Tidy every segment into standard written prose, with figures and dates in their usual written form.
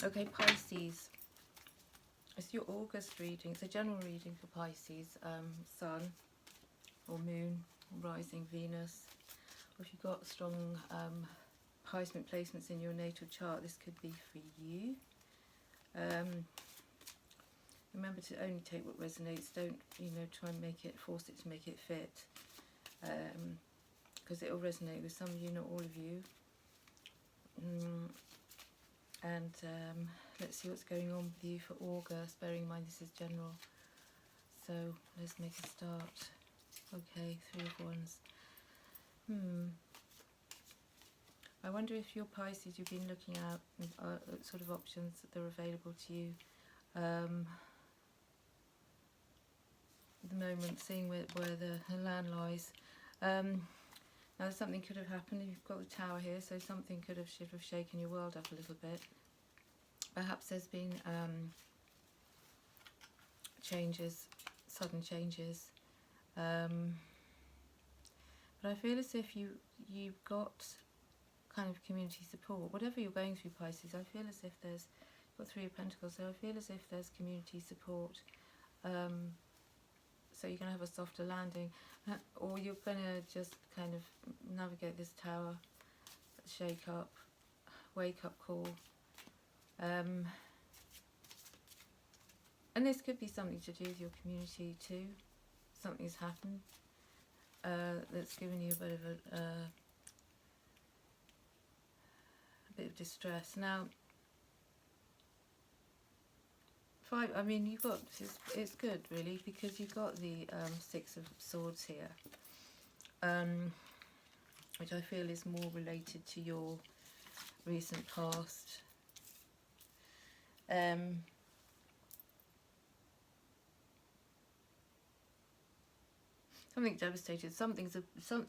Okay, Pisces. It's your August reading. It's a general reading for Pisces. Sun or Moon, rising Venus. Or if you've got strong Pisces placements in your natal chart, this could be for you. Remember to only take what resonates. Don't, try and force it to make it fit. Because it will resonate with some of you, not all of you. And let's see what's going on with you for August, bearing in mind this is general. So let's make a start. Okay, Three of Wands. I wonder if you're Pisces, you've been looking at sort of options that are available to you at the moment, seeing where the land lies. Now something could have happened. You've got the Tower here, so something could have shaken your world up a little bit. Perhaps there's been changes, sudden changes. But I feel as if you've got kind of community support. Whatever you're going through, Pisces, I feel as if you've got Three of Pentacles, so I feel as if there's community support. So you're going to have a softer landing, or you're going to just kind of navigate this Tower, shake up, wake up call. And this could be something to do with your community too. Something's happened that's given you a bit of distress. Now, I mean, you've got, it's good really, because you've got the Six of Swords here, which I feel is more related to your recent past. Something devastated.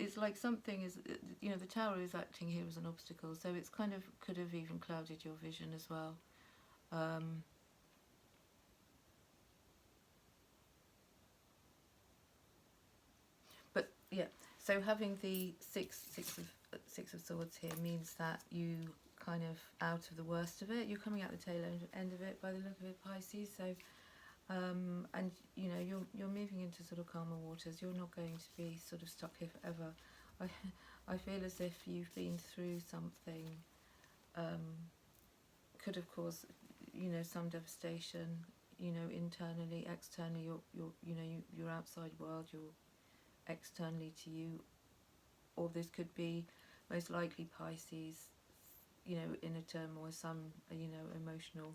It's like something is, the Tower is acting here as an obstacle, so it's kind of could have even clouded your vision as well. But yeah, so having the six of Swords here means that you kind of out of the worst of it. You're coming out the tail end of it by the look of it, Pisces. So, and you're moving into sort of calmer waters. You're not going to be sort of stuck here forever. I feel as if you've been through something. Could have caused, some devastation. Internally, externally, your outside world, your externally to you, or this could be most likely Pisces, in a turmoil, some emotional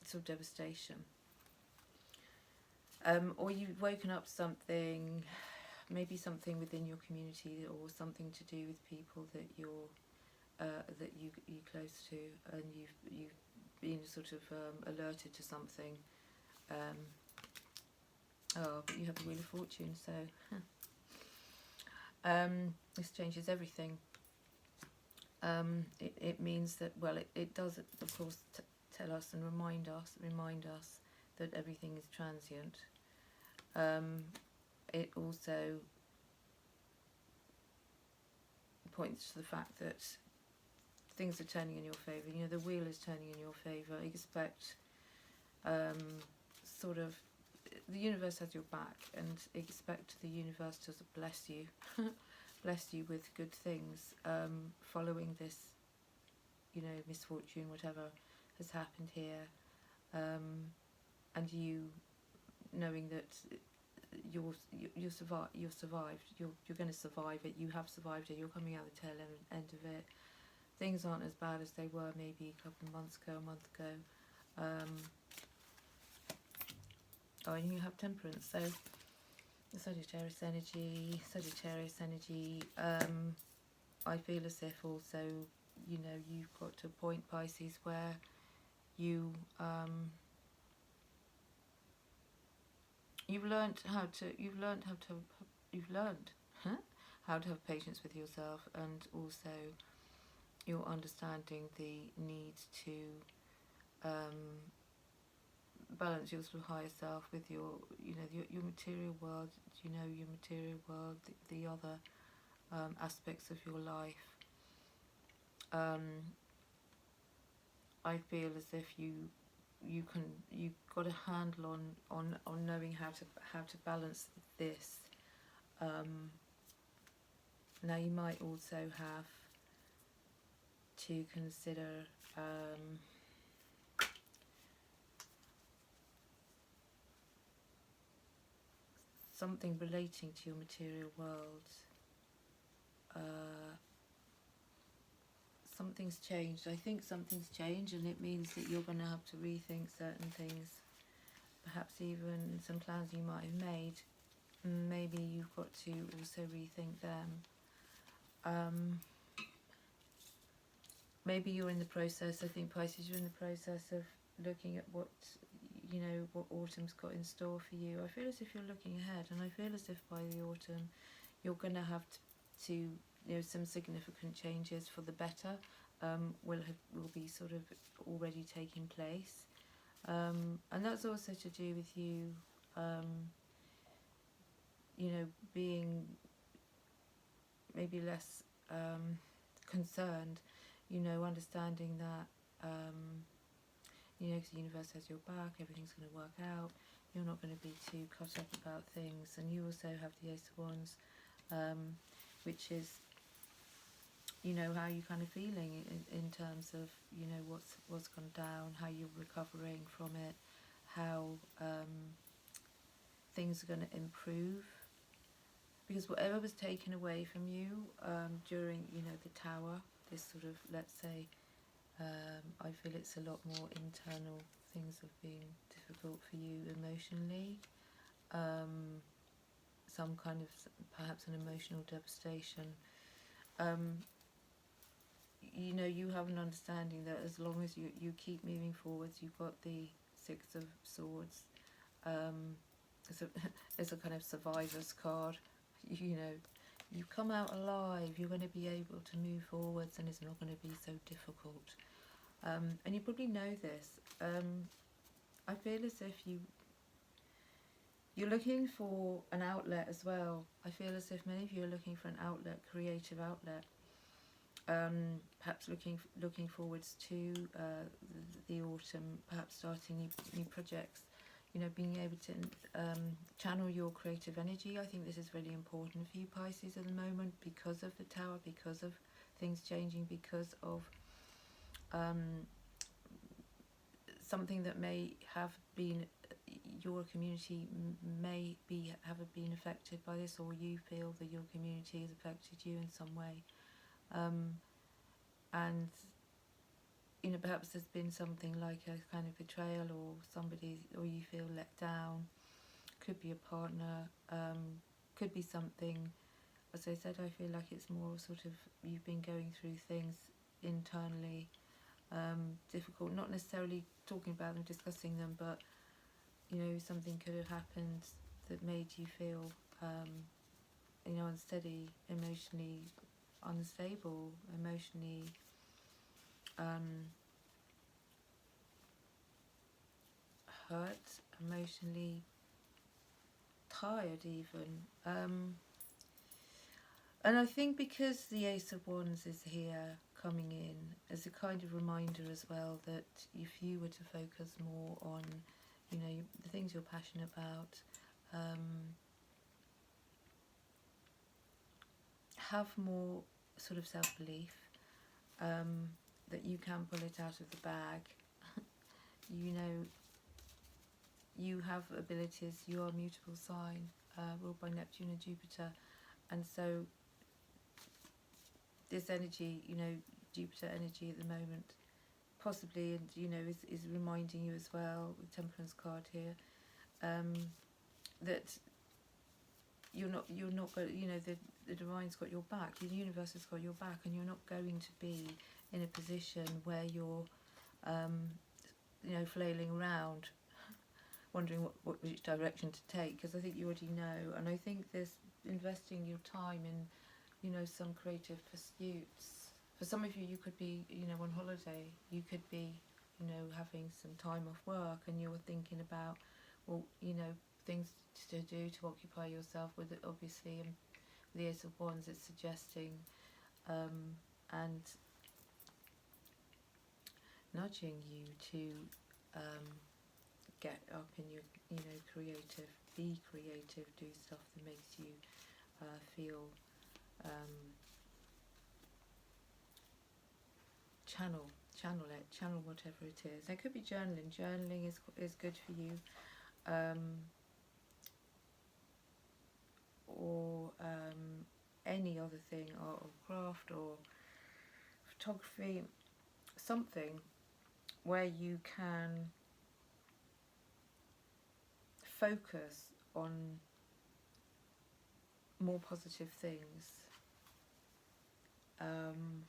sort of devastation, or you've woken up something, maybe something within your community, or something to do with people that you're close to, and you've been sort of alerted to something. But you have the Wheel of Fortune, so this changes everything. It means that, well, it does, of course, tell us and remind us that everything is transient. It also points to the fact that things are turning in your favour. The wheel is turning in your favour. Expect sort of, the universe has your back, and expect the universe to bless you, bless you with good things following this, misfortune, whatever has happened here, and you knowing that you're survived. You're going to survive it. You have survived it. You're coming out the tail end of it. Things aren't as bad as they were maybe a couple of months ago, a month ago. And you have Temperance, so the Sagittarius energy. I feel as if also, you've got to a point, Pisces, where you've learned how to have patience with yourself, and also you're understanding the need to balance your sort of higher self with your material world, the other aspects of your life. I feel as if you've got a handle on knowing how to balance this. Now you might also have to consider something relating to your material world. Something's changed. I think something's changed, and it means that you're going to have to rethink certain things. Perhaps even some plans you might have made. Maybe you've got to also rethink them. Maybe you're in the process, I think Pisces, you're in the process of looking at what autumn's got in store for you. I feel as if you're looking ahead, and I feel as if by the autumn you're going to have to some significant changes for the better will be sort of already taking place, and that's also to do with you being maybe less concerned, understanding that because the universe has your back, everything's going to work out, you're not going to be too cut up about things. And you also have the Ace of Wands, which is how you're kind of feeling in terms of what's gone down, how you're recovering from it, how things are going to improve, because whatever was taken away from you during the Tower, this sort of, let's say, I feel it's a lot more internal things have been difficult for you emotionally, some kind of perhaps an emotional devastation. You have an understanding that as long as you keep moving forwards, you've got the Six of Swords. It's a kind of survivor's card. You come out alive, you're going to be able to move forwards, and it's not going to be so difficult. And you probably know this. I feel as if you're looking for an outlet as well. I feel as if many of you are looking for an outlet, creative outlet. Perhaps looking forwards to the autumn, perhaps starting new projects, being able to channel your creative energy. I think this is really important for you Pisces at the moment, because of the Tower, because of things changing, because of something that may have been, your community may have been affected by this, or you feel that your community has affected you in some way. And perhaps there's been something like a kind of betrayal, or somebody, or you feel let down. Could be a partner, could be something. As I said, I feel like it's more sort of you've been going through things internally, difficult, not necessarily talking about them, discussing them, but something could have happened that made you feel unsteady, emotionally unstable, emotionally hurt, emotionally tired even. And I think because the Ace of Wands is here coming in as a kind of reminder as well, that if you were to focus more on the things you're passionate about, have more sort of self-belief, that you can pull it out of the bag. You have abilities, you are a mutable sign, ruled by Neptune and Jupiter, and so this energy, Jupiter energy at the moment, possibly, and is reminding you as well, with Temperance card here, that you're not going, the divine's got your back, the universe has got your back, and you're not going to be in a position where you're flailing around wondering which direction to take, because I think you already know. And I think this investing your time in some creative pursuits, for some of you, you could be on holiday, you could be having some time off work, and you're thinking about things to do to occupy yourself with it, obviously. And the Ace of Wands, it's suggesting and nudging you to get up in your, creative, be creative, do stuff that makes you feel, channel it, channel whatever it is. It could be journaling. Journaling is good for you, or any other thing, art or craft or photography, something where you can focus on more positive things, and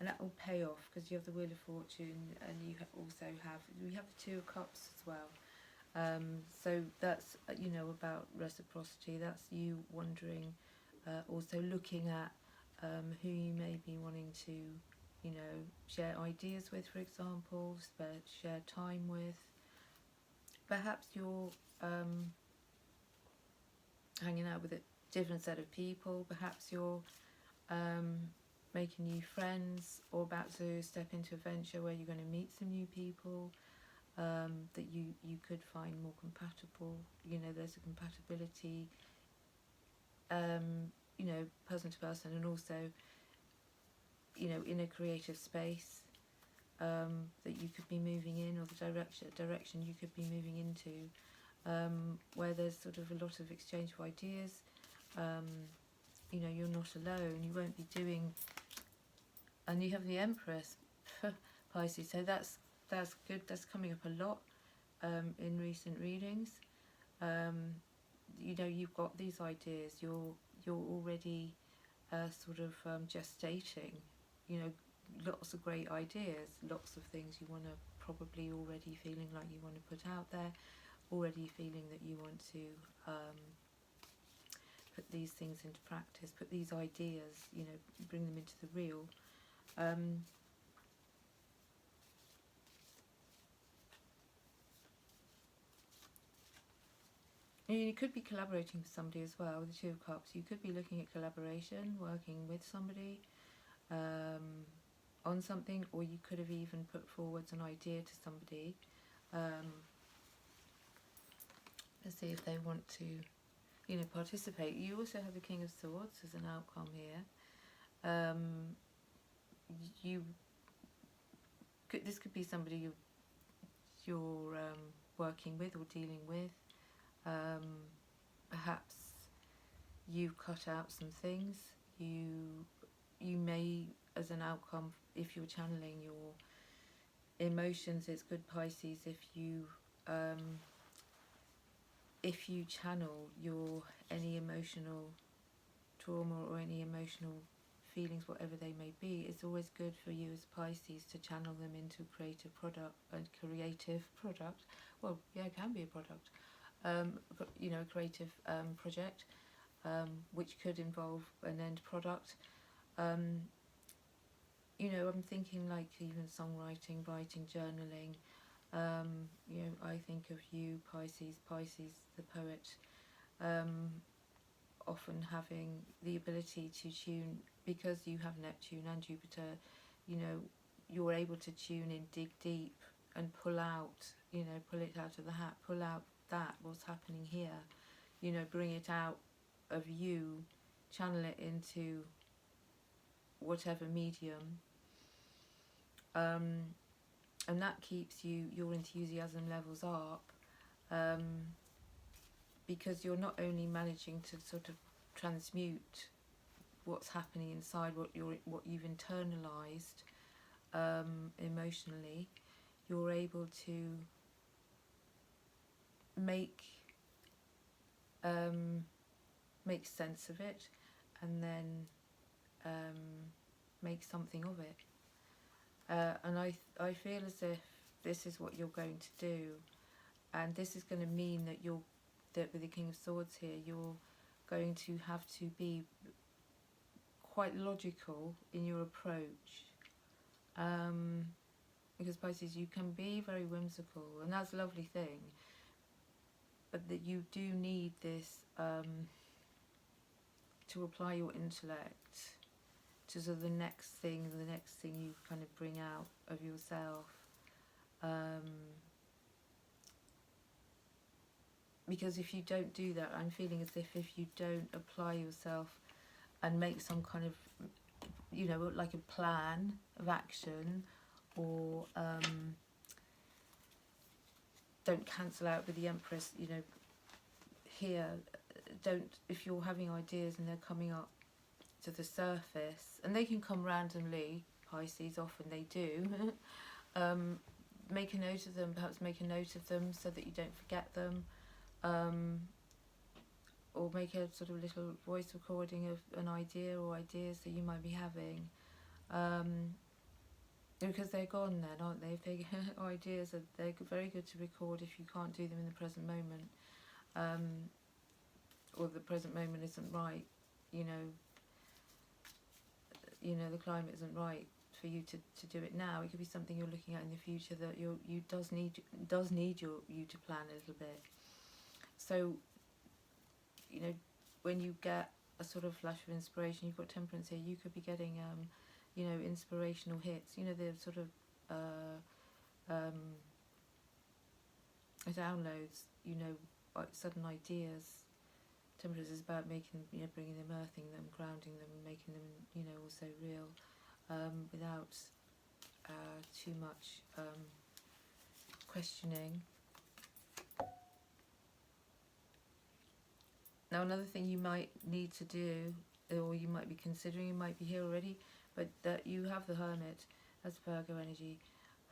that will pay off, because you have the Wheel of Fortune, and you also have the Two of Cups as well. So that's about reciprocity. That's you wondering, also looking at who you may be wanting to share ideas with, for example, share time with. Perhaps you're hanging out with a different set of people. Perhaps you're making new friends, or about to step into a venture where you're going to meet some new people that you could find more compatible. There's a compatibility, person to person, and also in a creative space that you could be moving in, or the direction you could be moving into, where there's sort of a lot of exchange of ideas. You're not alone. You won't be doing, and you have the Empress, Pisces. So that's good. That's coming up a lot in recent readings. You've got these ideas. You're already sort of gestating. Lots of great ideas. Lots of things you want to, probably already feeling like you want to put out there. Already feeling that you want to put these things into practice. Put these ideas. Bring them into the real. You could be collaborating with somebody as well, with the Two of Cups. You could be looking at collaboration, working with somebody on something, or you could have even put forward an idea to somebody to see if they want to, participate. You also have the King of Swords as an outcome here. This could be somebody you're working with or dealing with. Perhaps you've cut out some things. You may, as an outcome, if you're channeling your emotions, it's good, Pisces, if you channel your any emotional trauma or any emotional feelings, whatever they may be. It's always good for you as Pisces to channel them into a creative product. Well, yeah, it can be a product. A creative project, which could involve an end product. I'm thinking like even songwriting, writing, journaling. I think of you, Pisces, the poet, often having the ability to tune, because you have Neptune and Jupiter, you're able to tune in, dig deep, and pull it out of the hat, pull out what's happening here, bring it out of you, channel it into whatever medium, and that keeps your enthusiasm levels up, because you're not only managing to sort of transmute what's happening inside, what you've internalized emotionally, you're able to make sense of it, and then make something of it. And I feel as if this is what you're going to do, and this is going to mean that with the King of Swords here, you're going to have to be quite logical in your approach, because Pisces, you can be very whimsical, and that's a lovely thing, but that you do need this to apply your intellect to sort of the next thing you kind of bring out of yourself. Because if you don't do that, I'm feeling as if you don't apply yourself and make some kind of, you know, like a plan of action, or don't cancel out with the Empress, you know, here, don't, if you're having ideas and they're coming up to the surface, and they can come randomly, Pisces, often they do, make a note of them, perhaps make a note of them so that you don't forget them, or make a sort of little voice recording of an idea or ideas that you might be having, because they're gone then, aren't they? If they ideas are, they're very good to record if you can't do them in the present moment, or the present moment isn't right, you know, the climate isn't right for you to do it now. It could be something you're looking at in the future that you does need you to plan a little bit. So, you know, when you get a sort of flash of inspiration, you've got Temperance here, you could be getting you know, inspirational hits, you know, the sort of downloads, you know, sudden ideas. Temperance is about making, you know, bringing them, earthing them, grounding them, making them, you know, also real, without too much questioning. Now, another thing you might need to do, or you might be considering, you might be here already, but that you have the Hermit as Virgo energy,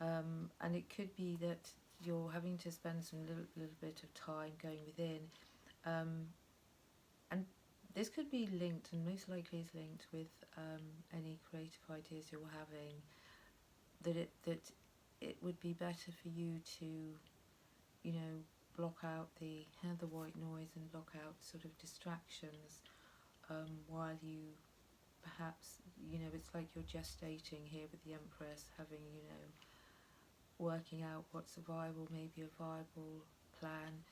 and it could be that you're having to spend some little bit of time going within, and this could be linked, and most likely is linked with any creative ideas you're having. That it would be better for you to, you know, block out the white noise and block out sort of distractions, while you perhaps, you know, it's like you're gestating here with the Empress, having, you know, working out what's a viable, maybe a viable plan.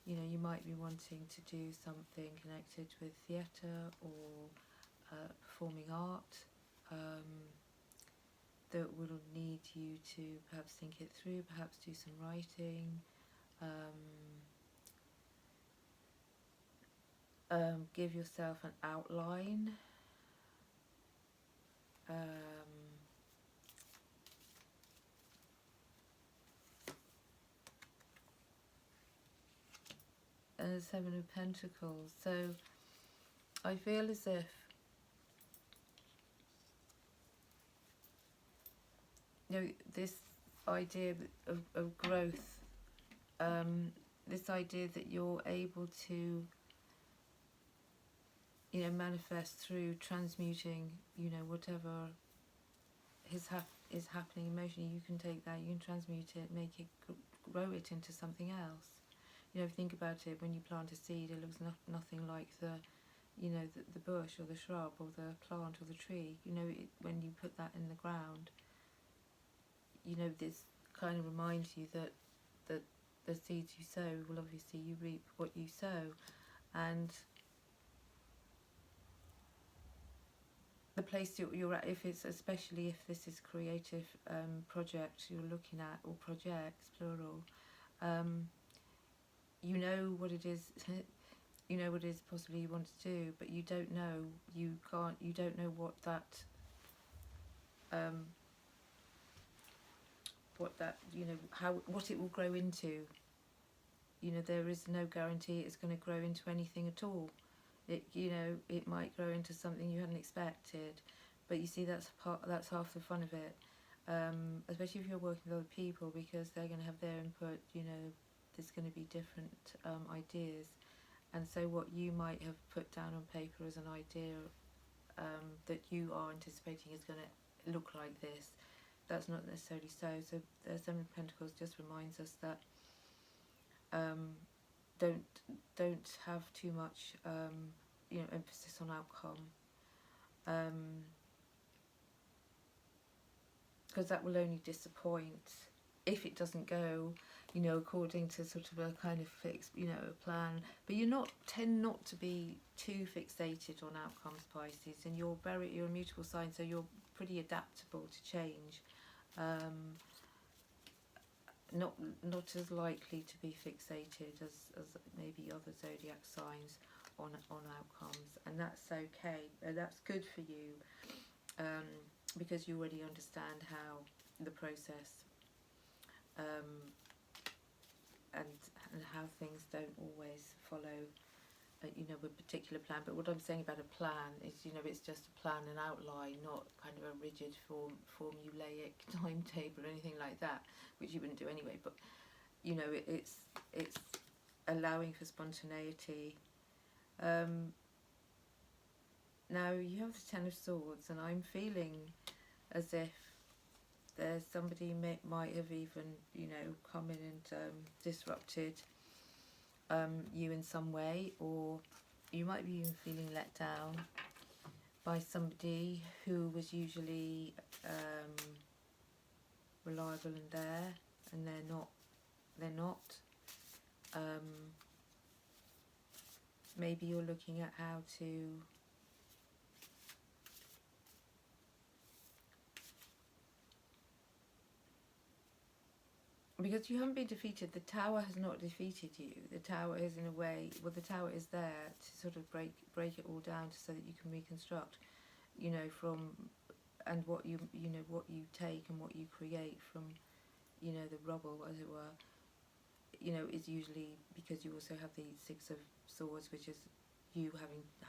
You know, you might be wanting to do something connected with theatre or performing art, that will need you to perhaps think it through, perhaps do some writing, give yourself an outline, and the Seven of Pentacles. So I feel as if, you know, this idea of growth, this idea that you're able to, you know, manifest through transmuting, you know, whatever is happening emotionally, you can take that, you can transmute it, make it, grow it into something else. You know, think about it, when you plant a seed, it looks nothing like the, you know, the bush or the shrub or the plant or the tree. You know, when you put that in the ground, you know, this kind of reminds you that the seeds you sow will obviously, you reap what you sow. And the place you're at, if it's, especially if this is creative project you're looking at, or projects plural, you know what it is, you know what it is possibly you want to do, but you don't know, you don't know what that you know, what it will grow into. You know, there is no guarantee it's going to grow into anything at all. It, you know, it might grow into something you hadn't expected, but you see, that's half the fun of it, especially if you're working with other people, because they're going to have their input. You know, there's going to be different ideas, and so what you might have put down on paper as an idea that you are anticipating is going to look like this, that's not necessarily so. So the Seven of Pentacles just reminds us that don't have too much you know, emphasis on outcome, because that will only disappoint if it doesn't go. you know, according to sort of a kind of fixed, you know, a plan. But tend not to be too fixated on outcomes, Pisces, and you're a mutable sign, so you're pretty adaptable to change. Not as likely to be fixated as maybe other zodiac signs on outcomes, and that's okay. That's good for you, because you already understand how the process, and how things don't always follow, you know, a particular plan. But what I'm saying about a plan is, you know, it's just a plan, an outline, not kind of a rigid formulaic timetable or anything like that, which you wouldn't do anyway. But you know, it's allowing for spontaneity. Now you have the Ten of Swords, and I'm feeling as if there's somebody might have even, you know, come in and disrupted you in some way, or you might be even feeling let down by somebody who was usually reliable and there, and they're not. Maybe you're looking at how to because you haven't been defeated. The Tower has not defeated you. The Tower is, in a way, well, the Tower is there to sort of break it all down so that you can reconstruct, you know, from, and what you know, what you take and what you create from, you know, the rubble, as it were, you know, is usually because you also have the Six of Swords, which is you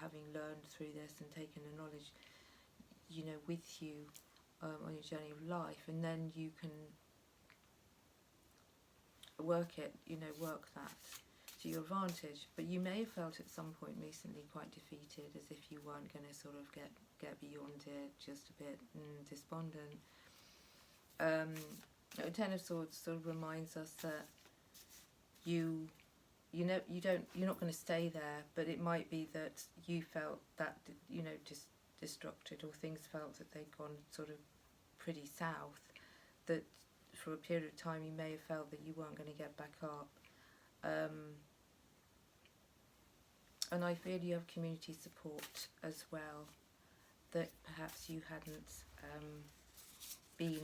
having learned through this and taken the knowledge, you know, with you on your journey of life, and then you can work that to your advantage. But you may have felt at some point recently quite defeated, as if you weren't going to sort of get beyond it, just a bit despondent. Ten of Swords sort of reminds us that you're not going to stay there, but it might be that you felt that, you know, destructed, or things felt that they'd gone sort of pretty south, that for a period of time you may have felt that you weren't going to get back up. And I feel you have community support as well, that perhaps you hadn't been,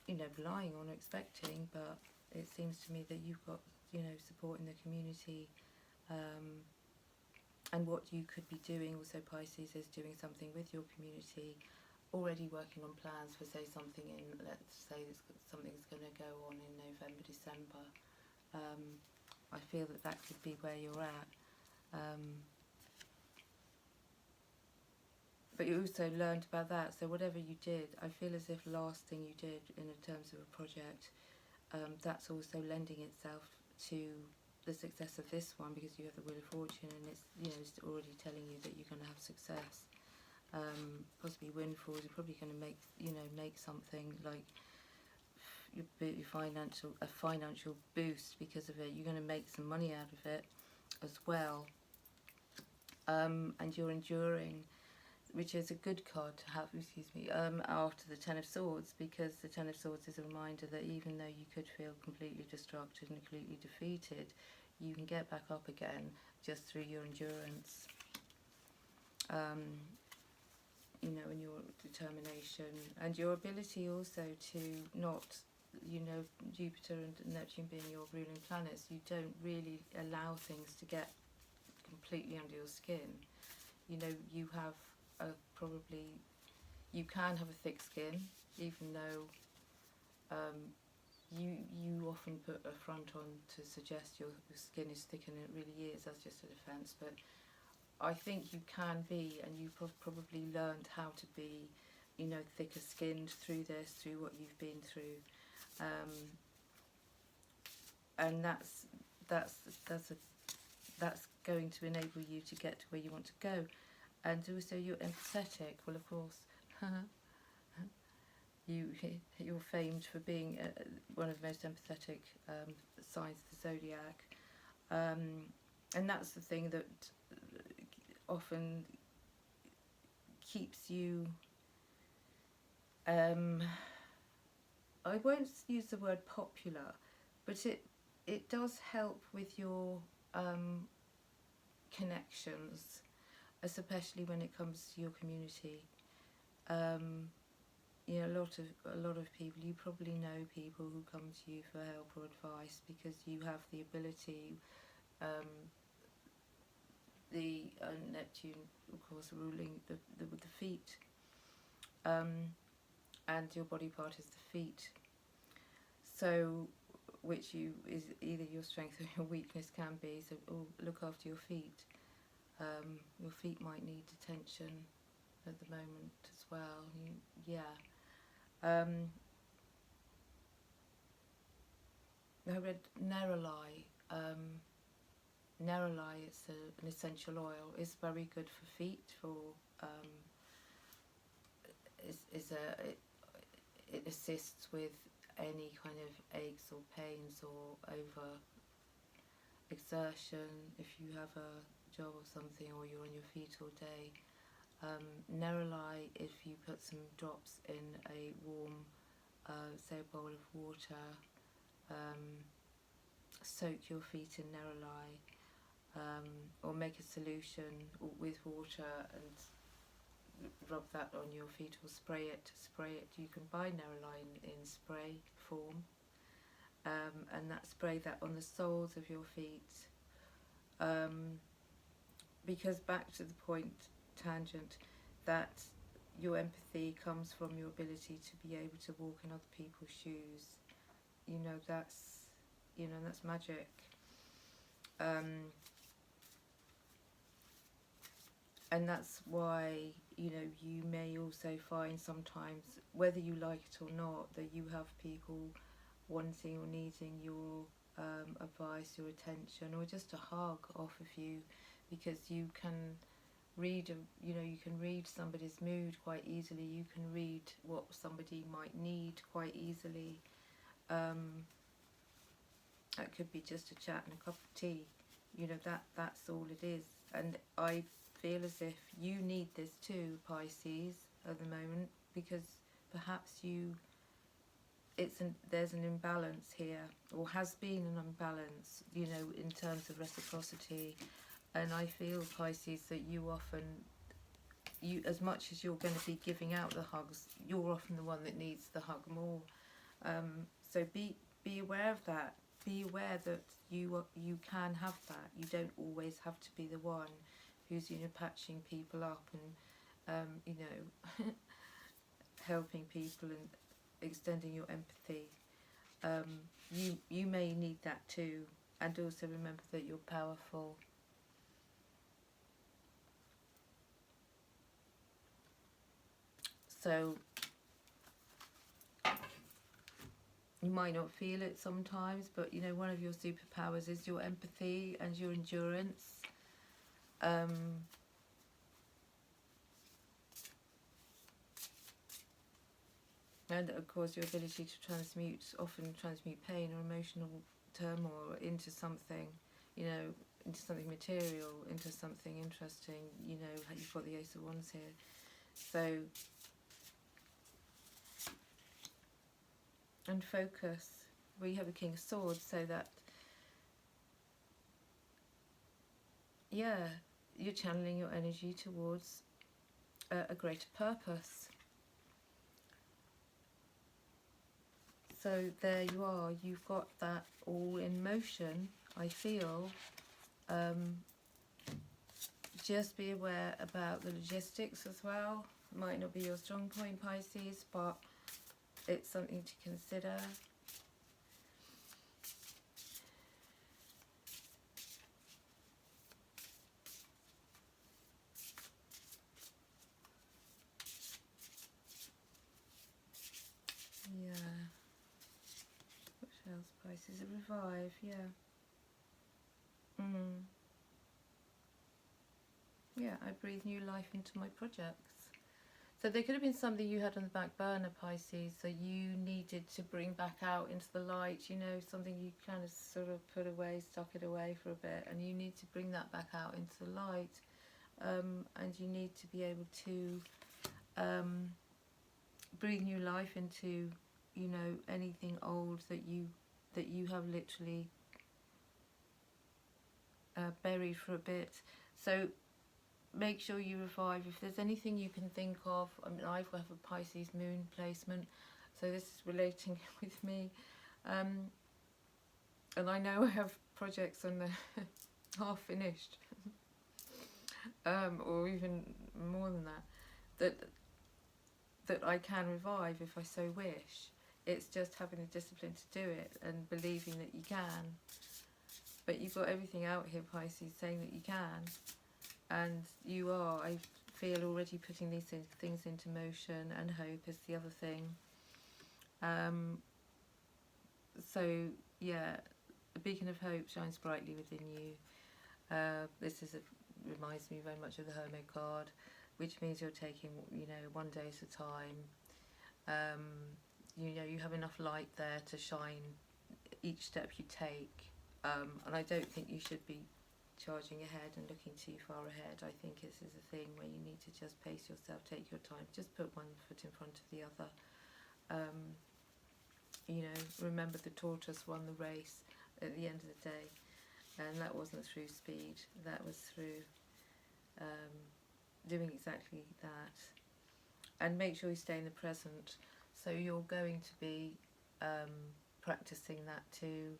you know, relying on or expecting, but it seems to me that you've got, you know, support in the community. And what you could be doing also, Pisces, is doing something with your community, already working on plans for, say, something in, let's say something's going to go on in November, December. I feel that could be where you're at. But you also learned about that, so whatever you did, I feel as if last thing you did in terms of a project, that's also lending itself to the success of this one, because you have the Wheel of Fortune, and it's, you know, it's already telling you that you're going to have success. Possibly windfalls. You're probably going to make something like your financial boost because of it. You're going to make some money out of it as well, and you're enduring, which is a good card to have. After the Ten of Swords, because the Ten of Swords is a reminder that even though you could feel completely destructed and completely defeated, you can get back up again just through your endurance. You know, and your determination, and your ability also to not, you know, Jupiter and Neptune being your ruling planets, you don't really allow things to get completely under your skin. You know, you have you can have a thick skin, even though you often put a front on to suggest your skin is thick, and it really is. That's just a defence. But I think you can be, and you've probably learned how to be, you know, thicker skinned through this, through what you've been through, and that's going to enable you to get to where you want to go. And also, you're empathetic. Well, of course, you're famed for being one of the most empathetic signs of the zodiac, and that's the thing that often keeps you I won't use the word popular, but it does help with your connections, especially when it comes to your community. You know, a lot of people, you probably know people who come to you for help or advice because you have the ability, the Neptune, of course, ruling with the feet, and your body part is the feet. So, which you is either your strength or your weakness can be. So, look after your feet. Your feet might need attention at the moment as well. I read neroli. Neroli, it's an essential oil. It's very good for feet. It assists with any kind of aches or pains or over exertion. If you have a job or something, or you're on your feet all day, neroli, if you put some drops in a warm, say a bowl of water, soak your feet in neroli, or make a solution with water and rub that on your feet, or spray it. You can buy neroli in spray form, and spray that on the soles of your feet, because back to the point, tangent, that your empathy comes from your ability to be able to walk in other people's shoes. That's magic. And that's why, you may also find sometimes, whether you like it or not, that you have people wanting or needing your advice, your attention, or just a hug off of you, because you can read, you can read somebody's mood quite easily. You can read what somebody might need quite easily. That could be just a chat and a cup of tea. That's all it is. And I feel as if you need this too, Pisces, at the moment, because perhaps there's an imbalance here, or has been an imbalance, in terms of reciprocity. And I feel, Pisces, that you often, as much as you're going to be giving out the hugs, you're often the one that needs the hug more. So be aware of that. Be aware that you can have that. You don't always have to be the one who's patching people up and helping people and extending your empathy. You may need that too, and also remember that you're powerful. So you might not feel it sometimes, but one of your superpowers is your empathy and your endurance. And of course your ability to often transmute pain or emotional turmoil into something, into something material, into something interesting. You've got the Ace of Wands here. So, and focus. We have a King of Swords, so that, you're channeling your energy towards a greater purpose. So there you are, you've got that all in motion, I feel. Just be aware about the logistics as well. Might not be your strong point, Pisces, but it's something to consider. Yeah. What else, Pisces? A revive, yeah. Yeah, I breathe new life into my projects. So there could have been something you had on the back burner, Pisces, that you needed to bring back out into the light, something you kind of sort of put away, stuck it away for a bit, and you need to bring that back out into the light. And you need to be able to breathe new life into you know, anything old that you have literally buried for a bit. So make sure you revive. If there's anything you can think of, I mean, I have a Pisces moon placement, so this is relating with me. And I know I have projects on the half finished, or even more than that, that I can revive if I so wish. It's just having the discipline to do it and believing that you can. But you've got everything out here, Pisces, saying that you can. And you are, I feel, already putting these things into motion, and hope is the other thing. So, yeah, a beacon of hope shines brightly within you. This reminds me very much of the Hermit card, which means you're taking, you know, one day at a time. You know, you have enough light there to shine each step you take. And I don't think you should be charging ahead and looking too far ahead. I think this is a thing where you need to just pace yourself, take your time, just put one foot in front of the other. You know, remember the tortoise won the race at the end of the day, and that wasn't through speed, that was through doing exactly that. And make sure you stay in the present. So you're going to be practicing that too.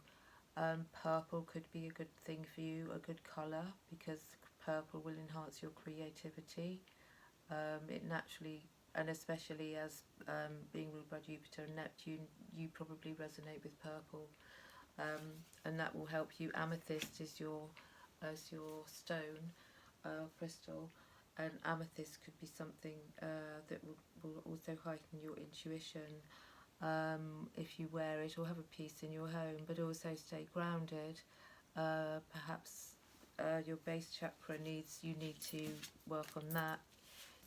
Purple could be a good thing for you, a good colour, because purple will enhance your creativity. It naturally, and especially as being ruled by Jupiter and Neptune, you probably resonate with purple, and that will help you. Amethyst is your stone, crystal, and amethyst could be something that will also heighten your intuition. If you wear it, or have a piece in your home, but also stay grounded. Perhaps your base chakra you need to work on that.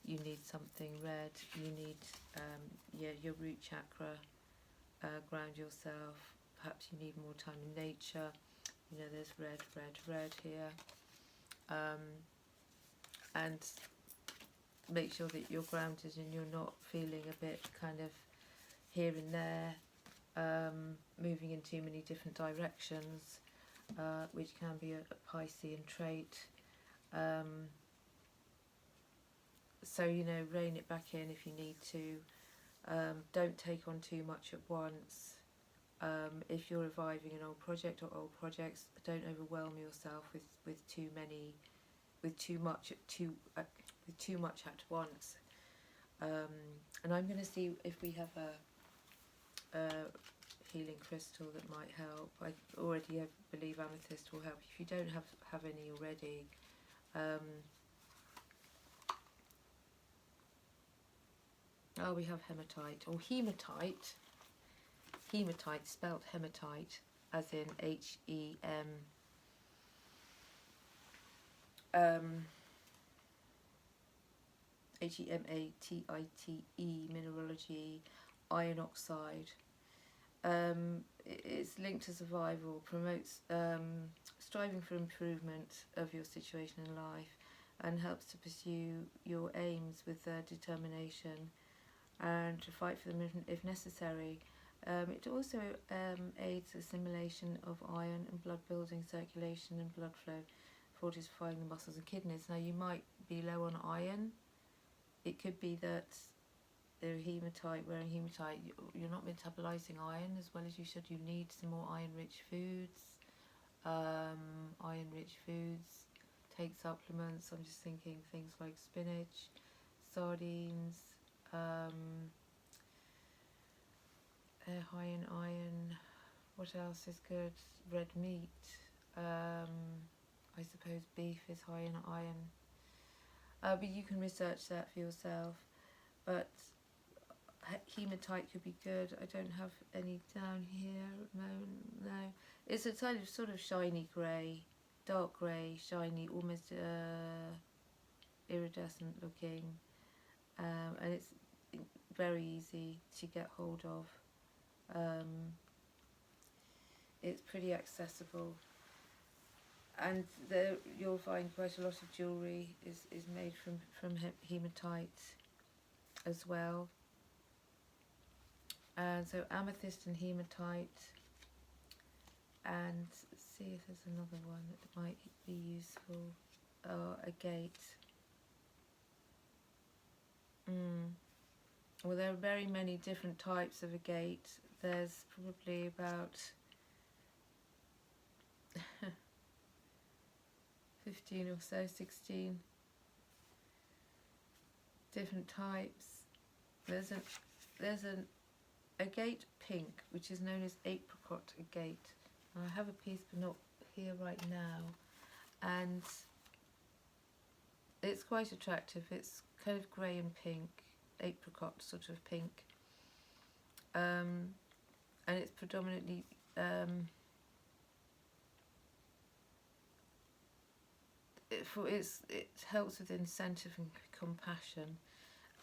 You need something red. You need your root chakra. Ground yourself. Perhaps you need more time in nature. You know, there's red here. And make sure that you're grounded and you're not feeling a bit kind of here and there, moving in too many different directions, which can be a Piscean trait. So, you know, rein it back in if you need to. Don't take on too much at once. If you're reviving an old project or old projects, don't overwhelm yourself with too much at once. And I'm going to see if we have a healing crystal that might help. I already believe amethyst will help. If you don't have any already, we have hematite, or hematite. Hematite, spelt hematite, as in Hematite, mineralogy, iron oxide. It's linked to survival, promotes striving for improvement of your situation in life, and helps to pursue your aims with determination and to fight for them if necessary. It also aids assimilation of iron and blood building, circulation and blood flow, fortifying the muscles and kidneys. Now, you might be low on iron. It could be that wearing hematite, you're not metabolising iron as well as you should. You need some more iron-rich foods. Iron-rich foods, take supplements. I'm just thinking things like spinach, sardines, high in iron. What else is good? Red meat. I suppose beef is high in iron. But you can research that for yourself. But hematite could be good. I don't have any down here. No. It's a kind of sort of shiny grey, dark grey, shiny, almost iridescent looking, and it's very easy to get hold of. It's pretty accessible, and you'll find quite a lot of jewellery is made from hematite as well. And so amethyst and hematite, and see if there's another one that might be useful. Agate. Well, there are very many different types of agate. There's probably about 15 or so, 16 different types. There's an agate pink, which is known as apricot agate. I have a piece, but not here right now, and it's quite attractive. It's kind of grey and pink, apricot sort of pink, and it's predominantly it helps with incentive and compassion,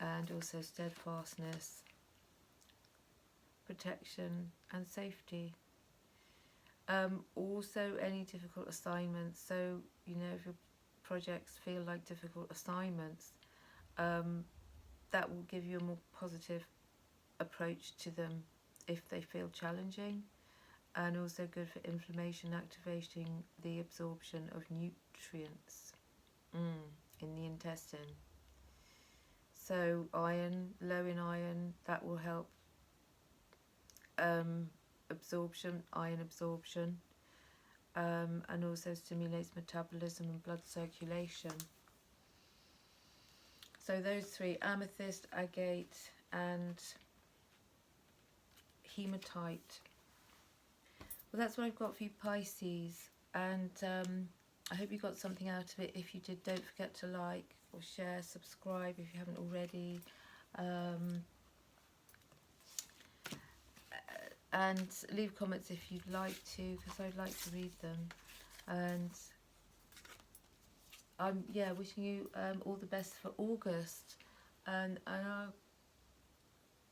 and also steadfastness, protection and safety. Also any difficult assignments, so you know, if your projects feel like difficult assignments, that will give you a more positive approach to them if they feel challenging, and also good for inflammation, activating the absorption of nutrients in the intestine. So iron, low in iron, that will help absorption, iron absorption, and also stimulates metabolism and blood circulation. So those three, amethyst, agate and hematite. Well, that's what I've got for you, Pisces, and I hope you got something out of it. If you did, don't forget to like or share, subscribe if you haven't already, and leave comments if you'd like to, because I'd like to read them. And I'm wishing you all the best for August, and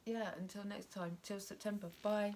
until next time, till September. Bye.